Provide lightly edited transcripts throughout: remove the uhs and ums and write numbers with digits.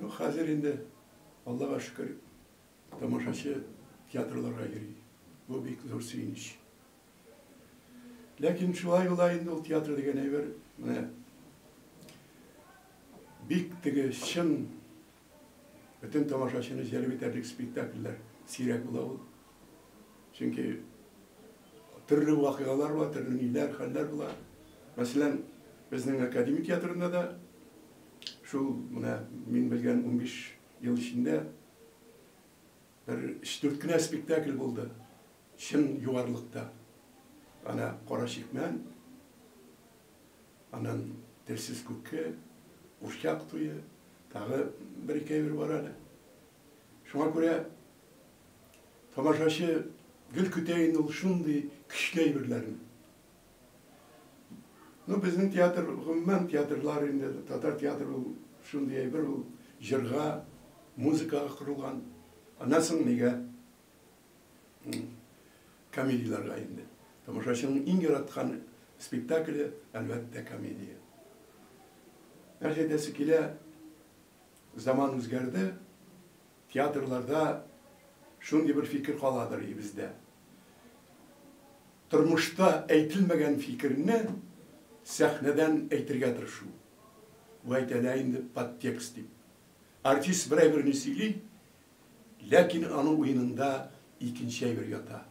Хәзер инде, Аллага шөкер, тамашачы театрларга йөри. Бу бик зур сөенеч. Ләкин шулай инде ул театр дигән әйбер, менә бик теге чын бөтен тамашачыны җәлеп итәрлек спектакльләр сирәк була ул. Чөнки төрле вакыйгалар була, төрле ниләр, хәлләр була. Мәсәлән, безнең академик театрында да шул менә мин белгән 15 ел эчендә бер 3-4 кенә спектакль булды. Чын югарлыкта. Ана Кара Чикмән, аннан Телсез күккә, Урчак туе, тагы бер-ике әйбер бар әле. Шуңа күрә тамашачы гел көтә инде ул шундый көчле әйберләрне. Безнең театр, гомумән театрлар инде, татар театры ул шундый әйбер, ул җырга, музыкага корылган. Аннан соң нигә комедияларга инде. Тамашачының иң яраткан спектакле әлбәттә комедия. Нәрсәдәсе килә, заман үзгәрде, театрларда шундый бер фикер каладыр бездә. Тормышта әйтелмәгән фикерне сәхнәдән әйтергә тырышу. Бу әйтелә инде подтекст дип. Артист берәйберне сөйли, ләкин аның уенында икенче әйбер ята.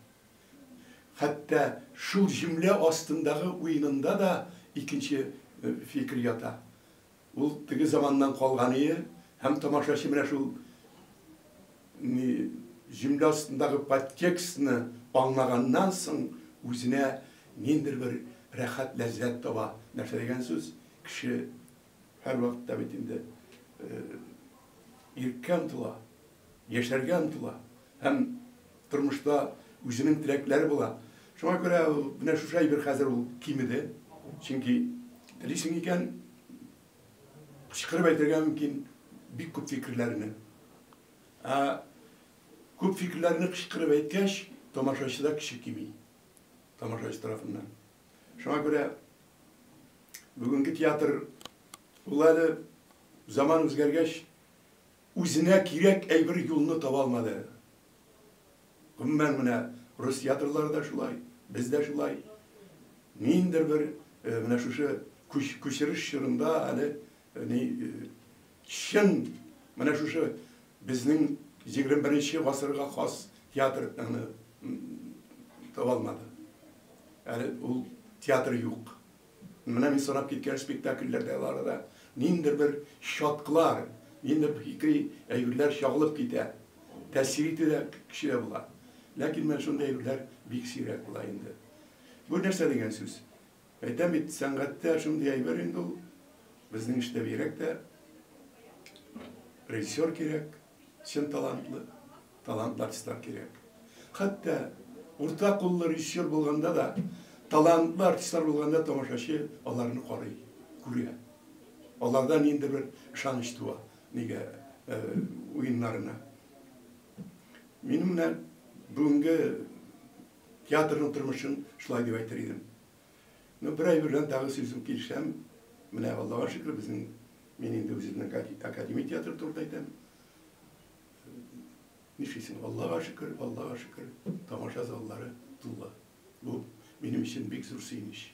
Хәтта шул җөмлә астындагы уенында да икенче фикер ята. Ул теге заманнан калганы һәм тамашачы менә шул җөмлә астындагы подтекстны аңлаганнан соң үзенә ниндидер бер рәхәт, ләззәт таба. Нәрсә дигән сүз? Кеше һәр вакытта бит инде иркән тула, яшәргә омтыла һәм тормышта үзенең теләкләре була. Шуңа күрә менә шушы әйбер хәзер ул кимеде. Чөнки телисең икән кычкырып әйтергә мөмкин бик күп фикерләрне. Күп фикерләрне кычкырып әйткәч, тамашачыда кеше кими. Тамашачы тарафыннан. Шуңа күрә бүгенге театр ул әле заман үзгәргәч үзенә кирәк әйбер юлны таба алмады. Гомумән менә рус театрлары да шулай, бездә шулай. Ниндидер бер менә шушы күчереш чорында әле чын менә шушы безнең 21 гасырга хас театрны таба алмады. Әле ул театр юк. Менә мин санап киткән спектакльләрдә аларда ниндидер бер шаткылар, ниндидер фикри әйберләр чагылып китә. Тәэсир итә кешегә була. Ләкин мен шундай әйберләр бик сирәк була инде. Бу нәрсә дигән сүз? Әйтәм бит, сәнгатьтә шундай әйбер инде ул. Безнең эштә бирәк тә режиссер кирәк, чын талантлы артистлар кирәк. Хәтта урта куллы режиссер булганда да, талантлы артистлар булганда тамашачы аларны карый, күрә. Аларда ниндидер бер ышаныч туа, нигә уеннарына. Минем менә бүгенге театрның тормышын шулай дип әйтер идем. Берәй белән тагы сүзем килешәм. Менә Аллага шөкер, мин инде үземнең академик театр турында әйтәм. Нишлисең, Аллага шөкер, тамаша заллары тулы. Бу минем өчен бик зур сөенеч.